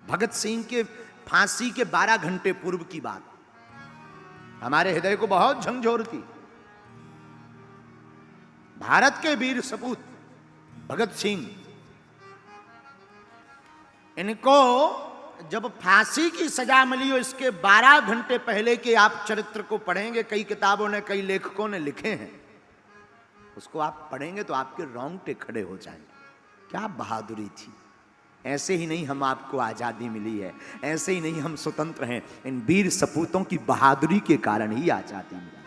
भगत सिंह के फांसी के 12 घंटे पूर्व की बात हमारे हृदय को बहुत झंझोरती। भारत के वीर सपूत भगत सिंह, इनको जब फांसी की सजा मिली हो, इसके 12 घंटे पहले के आप चरित्र को पढ़ेंगे, कई किताबों ने, कई लेखकों ने लिखे हैं, उसको आप पढ़ेंगे तो आपके रोंगटे खड़े हो जाएंगे। क्या बहादुरी थी! ऐसे ही नहीं हम आपको आजादी मिली है, ऐसे ही नहीं हम स्वतंत्र हैं, इन वीर सपूतों की बहादुरी के कारण ही आजादी मिली।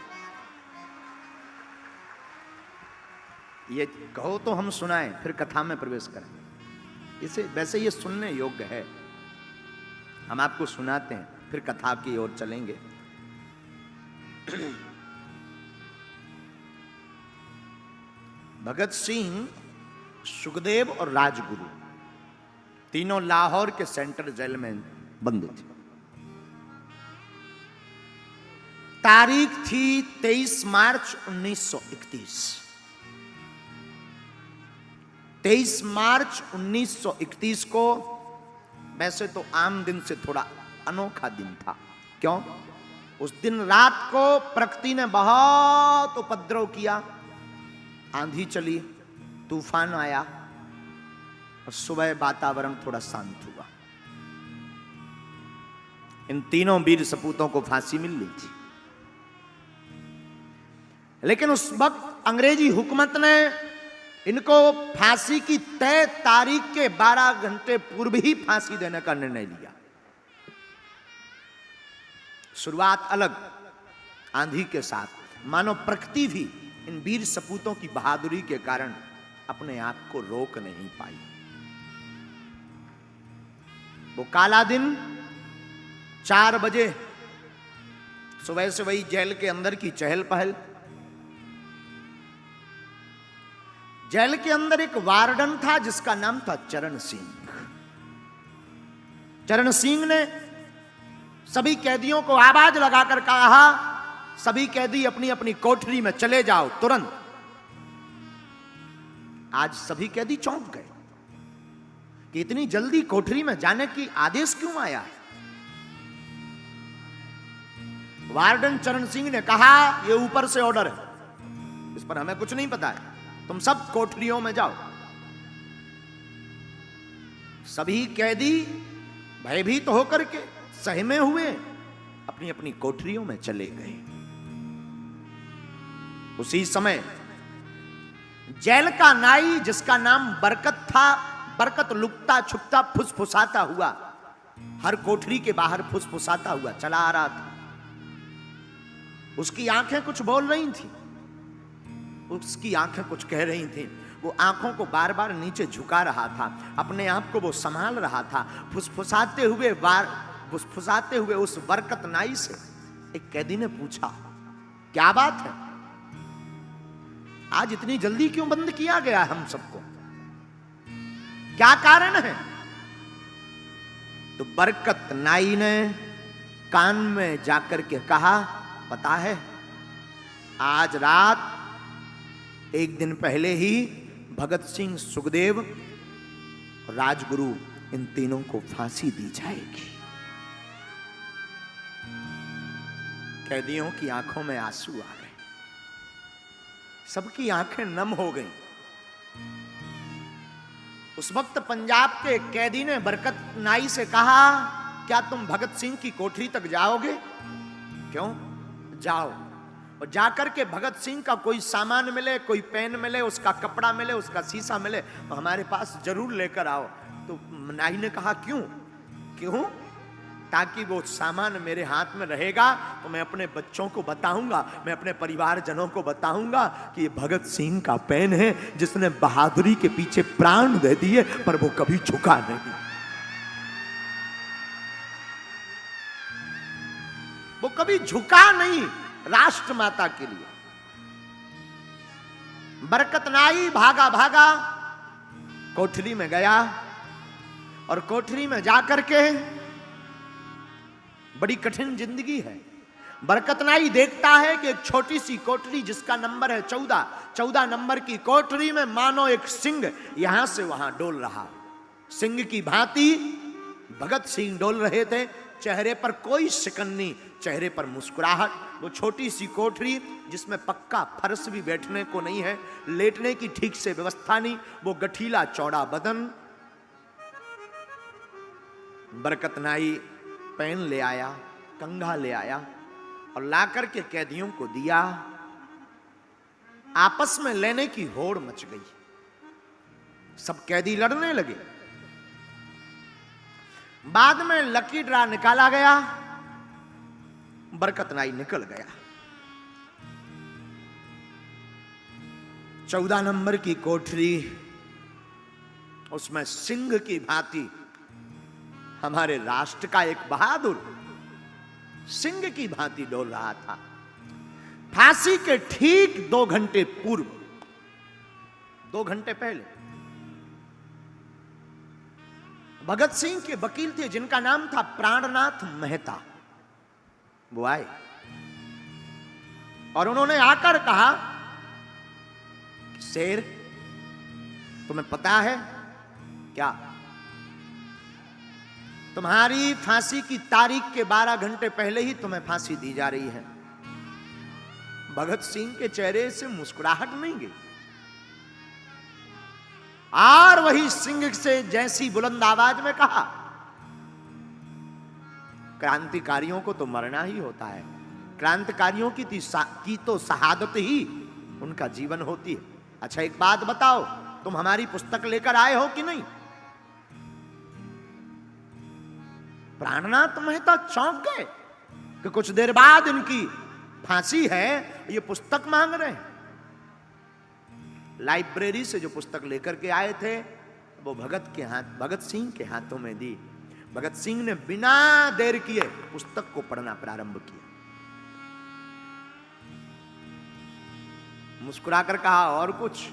ये कहो तो हम सुनाएं, फिर कथा में प्रवेश करें। इसे वैसे ये सुनने योग्य है, हम आपको सुनाते हैं, फिर कथा की ओर चलेंगे। भगत सिंह, सुखदेव और राजगुरु तीनों लाहौर के सेंट्रल जेल में बंद थे। तारीख थी 23 मार्च 1931। 23 मार्च 1931 को वैसे तो आम दिन से थोड़ा अनोखा दिन था। क्यों? उस दिन रात को प्रकृति ने बहुत उपद्रव किया, आंधी चली, तूफान आया और सुबह वातावरण थोड़ा शांत हुआ। इन तीनों वीर सपूतों को फांसी मिल ली थी, लेकिन उस वक्त अंग्रेजी हुकूमत ने इनको फांसी की तय तारीख के 12 घंटे पूर्व ही फांसी देने का निर्णय लिया। शुरुआत अलग, आंधी के साथ, मानो प्रकृति भी इन वीर सपूतों की बहादुरी के कारण अपने आप को रोक नहीं पाई। वो काला दिन 4 बजे सुबह से वही जेल के अंदर की चहल पहल। जेल के अंदर एक वार्डन था जिसका नाम था चरण सिंह। चरण सिंह ने सभी कैदियों को आवाज लगाकर कहा, सभी कैदी अपनी अपनी कोठरी में चले जाओ तुरंत। आज सभी कैदी चौंक गए कि इतनी जल्दी कोठरी में जाने की आदेश क्यों आया है। वार्डन चरण सिंह ने कहा, यह ऊपर से ऑर्डर है, इस पर हमें कुछ नहीं पता है, तुम सब कोठरियों में जाओ। सभी कैदी भयभीत होकर के सहमे हुए अपनी अपनी कोठरियों में चले गए। उसी समय जेल का नाई, जिसका नाम बरकत था, बरकत लुकता छुपता फुसफुसाता हुआ हर कोठरी के बाहर फुसफुसाता हुआ चला आ रहा था। उसकी आंखें कुछ बोल रही थी, उसकी आंखें कुछ कह रही थी। वो आंखों को बार बार नीचे झुका रहा था, अपने आप को वो संभाल रहा था। फुसफुसाते हुए उस बरकत नाई से एक कैदी ने पूछा, क्या बात है, आज इतनी जल्दी क्यों बंद किया गया हम सबको, क्या कारण है? तो बरकत नाई ने कान में जाकर के कहा, पता है, आज रात एक दिन पहले ही भगत सिंह, सुखदेव और राजगुरु, इन तीनों को फांसी दी जाएगी। कैदियों की आंखों में आंसू आ गए, सबकी आंखें नम हो गईं। उस वक्त पंजाब के कैदी ने बरकत नाई से कहा, क्या तुम भगत सिंह की कोठरी तक जाओगे? क्यों? जाओ, और जाकर के भगत सिंह का कोई सामान मिले, कोई पेन मिले, उसका कपड़ा मिले, उसका शीशा मिले, तो हमारे पास जरूर लेकर आओ। तो नाई ने कहा, क्यों? क्यों? ताकि वो सामान मेरे हाथ में रहेगा तो मैं अपने बच्चों को बताऊंगा, मैं अपने परिवारजनों को बताऊंगा कि ये भगत सिंह का पेन है जिसने बहादुरी के पीछे प्राण दे दिए, पर वो कभी झुका नहीं। वो कभी झुका नहीं राष्ट्र माता के लिए। बरकत नाई भागा भागा कोठरी में गया, और कोठरी में जाकर के, बड़ी कठिन जिंदगी है। बरकत नाई देखता है कि एक छोटी सी कोठरी जिसका नंबर है 14 नंबर की कोठरी में मानो एक सिंह यहां से वहां डोल रहा। सिंह की भांति भगत सिंह डोल रहे थे, चेहरे पर कोई शिकन नहीं, चेहरे पर मुस्कुराहट। वो छोटी सी कोठरी जिसमें पक्का फर्श भी बैठने को नहीं है, लेटने की ठीक से व्यवस्था नहीं, वो गठीला चौड़ा बदन। बरकत नाई पेन ले आया, कंघा ले आया और ला करके कैदियों को दिया। आपस में लेने की होड़ मच गई, सब कैदी लड़ने लगे। बाद में लकी ड्रा निकाला गया, बरकत नाई निकल गया। 14 नंबर की कोठरी, उसमें सिंह की भांति हमारे राष्ट्र का एक बहादुर सिंह की भांति डोल रहा था। फांसी के ठीक 2 घंटे पूर्व, 2 घंटे पहले भगत सिंह के वकील थे जिनका नाम था प्राणनाथ मेहता, वो आए और उन्होंने आकर कहा, शेर तुम्हें पता है क्या, तुम्हारी फांसी की तारीख के 12 घंटे पहले ही तुम्हें फांसी दी जा रही है। भगत सिंह के चेहरे से मुस्कुराहट नहीं गई और वही सिंह से जैसी बुलंद आवाज में कहा, क्रांतिकारियों को तो मरना ही होता है, क्रांतिकारियों की तो शहादत ही उनका जीवन होती है। अच्छा एक बात बताओ, तुम हमारी पुस्तक लेकर आए हो कि नहीं? प्राणनाथ मेहता चौंक गए कि कुछ देर बाद इनकी फांसी है, ये पुस्तक मांग रहे हैं। लाइब्रेरी से जो पुस्तक लेकर के आए थे वो भगत सिंह के हाथों में दी। भगत सिंह ने बिना देर किए पुस्तक को पढ़ना प्रारंभ किया। मुस्कुराकर कहा, और कुछ?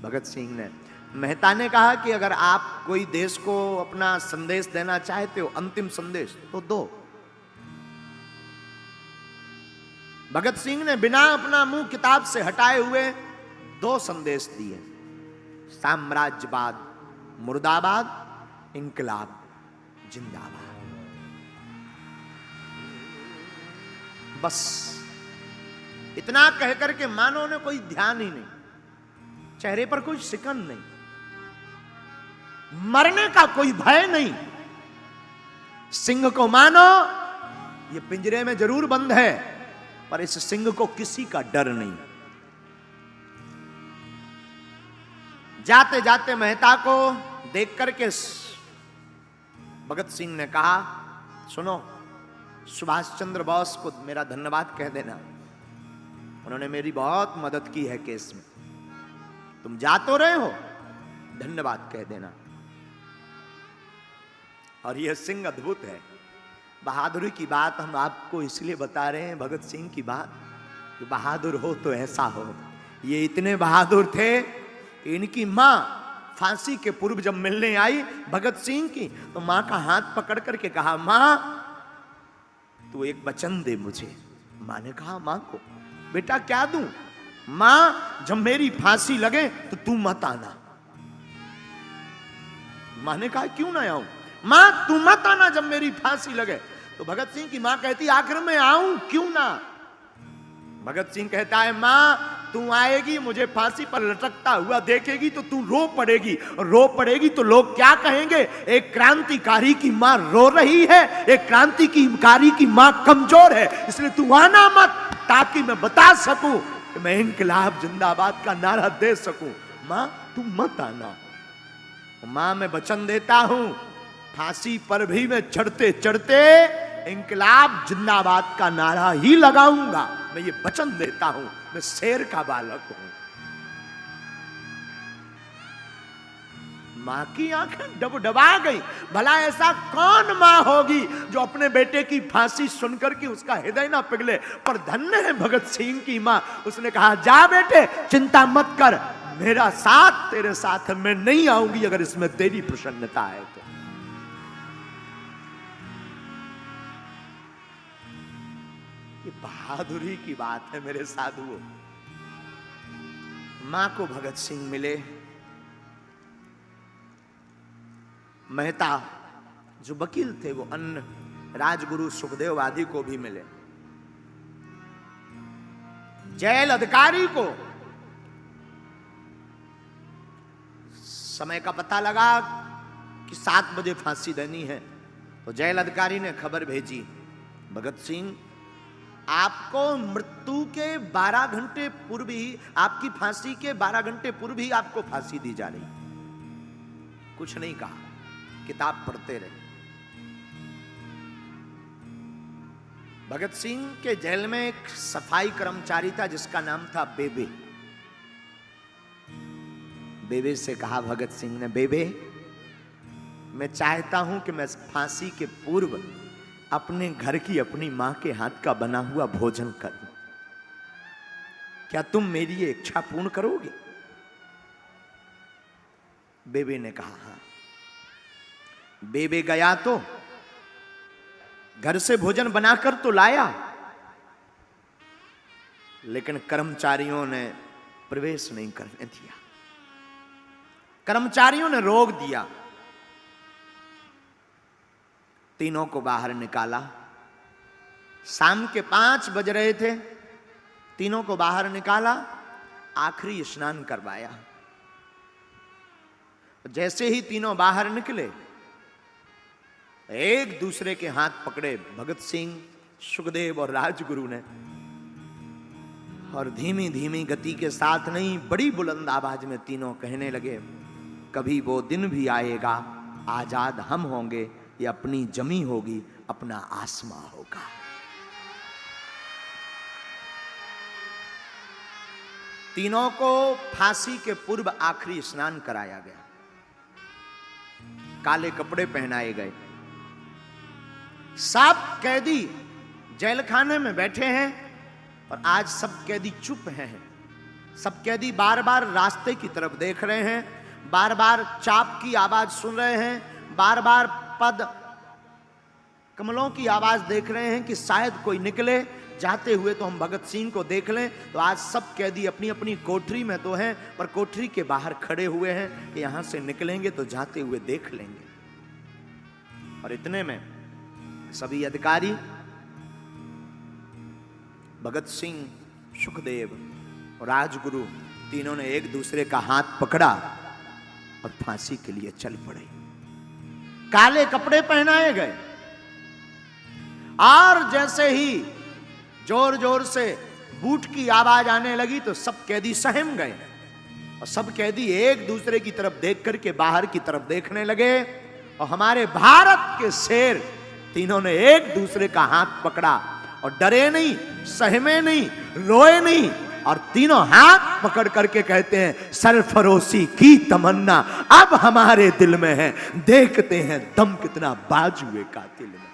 भगत सिंह ने, मेहता ने कहा कि अगर आप कोई देश को अपना संदेश देना चाहते हो, अंतिम संदेश, तो दो। भगत सिंह ने बिना अपना मुंह किताब से हटाए हुए 2 संदेश दिए, साम्राज्यवाद मुर्दाबाद, इंकलाब जिंदाबाद। बस इतना कहकर के मानो ने कोई ध्यान ही नहीं, चेहरे पर कोई शिकन नहीं, मरने का कोई भय नहीं। सिंह को मानो ये पिंजरे में जरूर बंद है, पर इस सिंह को किसी का डर नहीं। जाते जाते मेहता को देख करके भगत सिंह ने कहा, सुनो, सुभाष चंद्र बोस को मेरा धन्यवाद कह देना, उन्होंने मेरी बहुत मदद की है केस में। तुम जा तो रहे हो, धन्यवाद कह देना। और यह सिंह अद्भुत है। बहादुरी की बात हम आपको इसलिए बता रहे हैं, भगत सिंह की बात, कि बहादुर हो तो ऐसा हो। ये इतने बहादुर थे कि इनकी मां फांसी के पूर्व जब मिलने आई भगत सिंह की, तो मां का हाथ पकड़ करके कहा, मां तू एक वचन दे मुझे। मां ने कहा मां को, बेटा क्या दूं? मां जब मेरी फांसी लगे तो तू मत आना। मां ने कहा क्यों ना आऊं? मां तू मत आना जब मेरी फांसी लगे। तो भगत सिंह की मां कहती, आखिर में आऊं क्यों ना? भगत सिंह कहता है, मां तू आएगी, मुझे फांसी पर लटकता हुआ देखेगी तो तू रो पड़ेगी, और रो पड़ेगी तो लोग क्या कहेंगे? एक क्रांतिकारी की मां रो रही है, एक क्रांतिकारी की मां कमजोर है, इसलिए तू आना मत, ताकि मैं बता सकूं कि मैं इंकलाब जिंदाबाद का नारा दे सकूं। मां तू मत आना। मां मैं वचन देता हूं, फांसी पर भी मैं चढ़ते चढ़ते इंकलाब जिंदाबाद का नारा ही लगाऊंगा। मैं ये वचन देता हूं, मैं शेर का बालक हूं। मां की आंखें डबडबा गई। भला ऐसा कौन मां होगी जो अपने बेटे की फांसी सुनकर के उसका हृदय ना पिघले? पर धन्य है भगत सिंह की मां। उसने कहा, जा बेटे चिंता मत कर, मेरा साथ तेरे साथ है, मैं नहीं आऊंगी अगर इसमें तेरी प्रसन्नता है तो। ये बहादुरी की बात है मेरे साधुओं। मां को भगत सिंह मिले। मेहता जो वकील थे वो अन्य राजगुरु सुखदेव आदि को भी मिले। जेल अधिकारी को समय का पता लगा कि 7 बजे फांसी देनी है, तो जेल अधिकारी ने खबर भेजी, भगत सिंह आपको मृत्यु के 12 घंटे पूर्व ही, आपकी फांसी के 12 घंटे पूर्व ही आपको फांसी दी जा रही। कुछ नहीं कहा, किताब पढ़ते रहे। भगत सिंह के जेल में एक सफाई कर्मचारी था जिसका नाम था बेबे। बेबे से कहा भगत सिंह ने, बेबे मैं चाहता हूं कि मैं फांसी के पूर्व अपने घर की अपनी मां के हाथ का बना हुआ भोजन करूं, क्या तुम मेरी ये इच्छा पूर्ण करोगे? बेबे ने कहा हां। बेबे गया तो घर से भोजन बनाकर तो लाया, लेकिन कर्मचारियों ने प्रवेश नहीं करने दिया। कर्मचारियों ने रोक दिया। तीनों को बाहर निकाला। शाम के 5 बज रहे थे। तीनों को बाहर निकाला, आखिरी स्नान करवाया। जैसे ही तीनों बाहर निकले, एक दूसरे के हाथ पकड़े भगत सिंह, सुखदेव और राजगुरु ने, और धीमी धीमी गति के साथ नहीं, बड़ी बुलंद आवाज में तीनों कहने लगे, कभी वो दिन भी आएगा, आजाद हम होंगे, ये अपनी जमी होगी, अपना आसमां होगा। तीनों को फांसी के पूर्व आखिरी स्नान कराया गया, काले कपड़े पहनाए गए। सब कैदी जेल खाने में बैठे हैं और आज सब कैदी चुप हैं। सब कैदी बार बार रास्ते की तरफ देख रहे हैं, बार बार चाप की आवाज सुन रहे हैं, बार बार पद कमलों की आवाज देख रहे हैं कि शायद कोई निकले जाते हुए तो हम भगत सिंह को देख लें। तो आज सब कैदी अपनी अपनी कोठरी में तो हैं, पर कोठरी के बाहर खड़े हुए हैं कि यहां से निकलेंगे तो जाते हुए देख लेंगे। और इतने में सभी अधिकारी भगत सिंह, सुखदेव और राजगुरु तीनों ने एक दूसरे का हाथ पकड़ा और फांसी के लिए चल पड़े। काले कपड़े पहनाए गए और जैसे ही जोर जोर से बूट की आवाज आने लगी तो सब कैदी सहम गए और सब कैदी एक दूसरे की तरफ देख करके बाहर की तरफ देखने लगे। और हमारे भारत के शेर तीनों ने एक दूसरे का हाथ पकड़ा और डरे नहीं, सहमे नहीं, रोए नहीं, और तीनों हाथ पकड़ करके कहते हैं, सरफरोशी की तमन्ना अब हमारे दिल में है, देखते हैं दम कितना बाजुए कातिल में।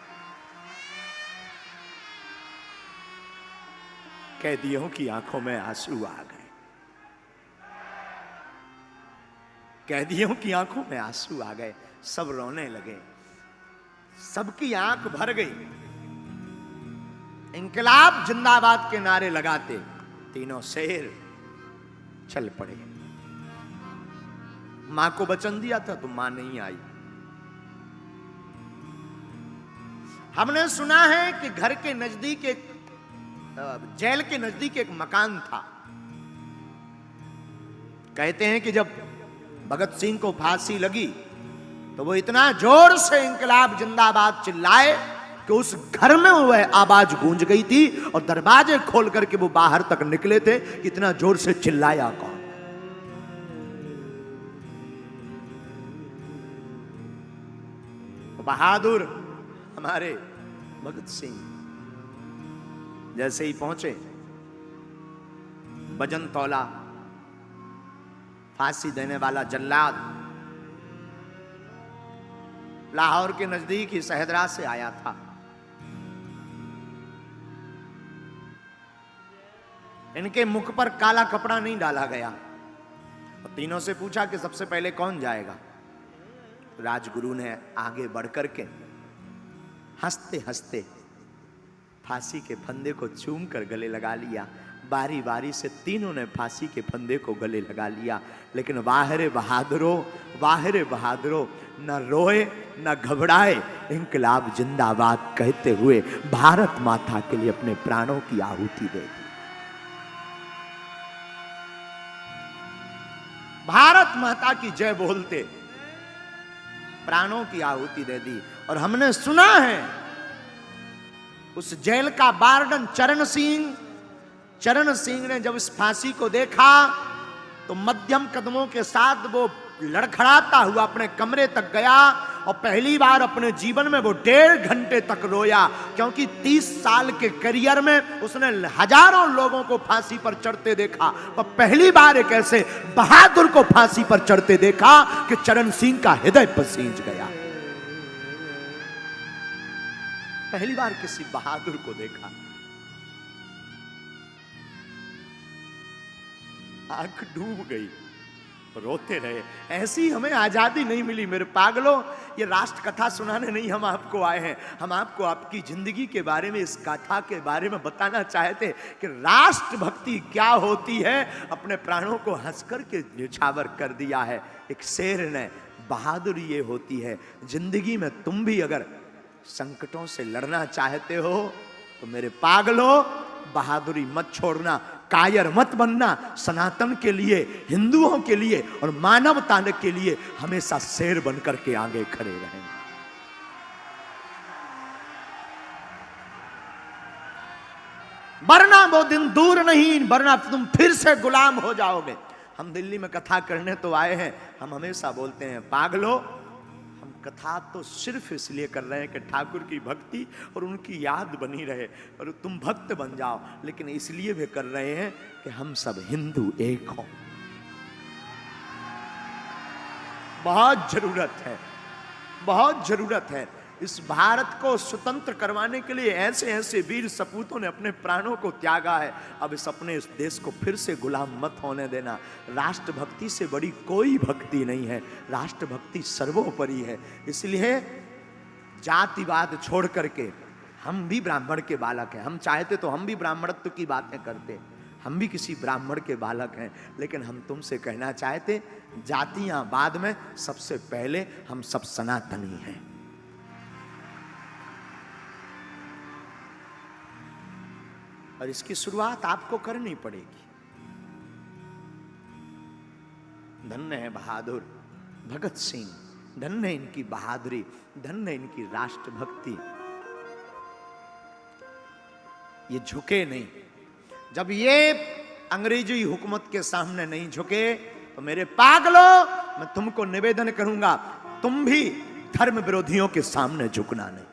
कैदियों की आंखों में आंसू आ गए। कैदियों की आंखों में आंसू आ गए, सब रोने लगे, सबकी आंख भर गई। इंकलाब जिंदाबाद के नारे लगाते तीनों शेर चल पड़े। मां को वचन दिया था तो मां नहीं आई। हमने सुना है कि घर के नजदीक एक, जेल के नजदीक एक मकान था। कहते हैं कि जब भगत सिंह को फांसी लगी तो वो इतना जोर से इंकलाब जिंदाबाद चिल्लाए कि उस घर में वह आवाज गूंज गई थी और दरवाजे खोल करके वो बाहर तक निकले थे। कितना जोर से चिल्लाया कौन? बहादुर हमारे भगत सिंह जैसे ही पहुंचे, वजन तौला, फांसी देने वाला जल्लाद लाहौर के नजदीक ही सहदरा से आया था। इनके मुख पर काला कपड़ा नहीं डाला गया और तीनों से पूछा कि सबसे पहले कौन जाएगा। राजगुरु ने आगे बढ़कर के हंसते हंसते फांसी के फंदे को चूम कर गले लगा लिया। बारी बारी से तीनों ने फांसी के फंदे को गले लगा लिया। लेकिन वाहरे बहादुरों न रोए न घबराए, इंकलाब जिंदाबाद कहते हुए भारत माता के लिए अपने प्राणों की आहुति दे दी। भारत माता की जय बोलते प्राणों की आहुति दे दी। और हमने सुना है उस जेल का वार्डन चरण सिंह ने जब इस फांसी को देखा तो मध्यम कदमों के साथ वो लड़खड़ाता हुआ अपने कमरे तक गया और पहली बार अपने जीवन में वो 1.5 घंटे तक रोया, क्योंकि 30 साल के करियर में उसने हजारों लोगों को फांसी पर चढ़ते देखा, पर पहली बार एक ऐसे बहादुर को फांसी पर चढ़ते देखा कि चरण सिंह का हृदय पसीज गया। पहली बार किसी बहादुर को देखा। आंख डूब गई, रोते रहे। ऐसी हमें आजादी नहीं मिली मेरे पागलों। ये राष्ट्र कथा सुनाने नहीं हम आपको आए हैं, हम आपको आपकी जिंदगी के बारे में, इस कथा के बारे में बताना चाहते कि राष्ट्र भक्ति क्या होती है। अपने प्राणों को हंसकर के न्यौछावर कर दिया है एक शेर ने। बहादुरी ये होती है जिंदगी में। तुम भी अगर संकटों से लड़ना चाहते हो तो मेरे पागलों, बहादुरी मत छोड़ना, कायर मत बनना। सनातन के लिए, हिंदुओं के लिए और मानवता के लिए हमेशा शेर बनकर के आगे खड़े रहें। वरना वो दिन दूर नहीं, वरना तुम फिर से गुलाम हो जाओगे। हम दिल्ली में कथा करने तो आए हैं, हम हमेशा बोलते हैं पागलों, कथा तो सिर्फ इसलिए कर रहे हैं कि ठाकुर की भक्ति और उनकी याद बनी रहे और तुम भक्त बन जाओ, लेकिन इसलिए भी कर रहे हैं कि हम सब हिंदू एक हों। बहुत जरूरत है। इस भारत को स्वतंत्र करवाने के लिए ऐसे ऐसे वीर सपूतों ने अपने प्राणों को त्यागा है। अब इस देश को फिर से गुलाम मत होने देना। राष्ट्रभक्ति से बड़ी कोई भक्ति नहीं है, राष्ट्रभक्ति सर्वोपरि है। इसलिए जातिवाद छोड़ करके, हम भी ब्राह्मण के बालक हैं, हम चाहते तो हम भी ब्राह्मणत्व की बातें करते, हम भी किसी ब्राह्मण के बालक हैं, लेकिन हम तुमसे कहना चाहते जातियां बाद में, सबसे पहले हम सब सनातनी हैं। और इसकी शुरुआत आपको करनी पड़ेगी। धन्य है बहादुर भगत सिंह, धन्य है इनकी बहादुरी, धन्य है इनकी राष्ट्रभक्ति। ये झुके नहीं। जब ये अंग्रेजी हुकूमत के सामने नहीं झुके तो मेरे पागलों, मैं तुमको निवेदन करूंगा, तुम भी धर्म विरोधियों के सामने झुकना नहीं।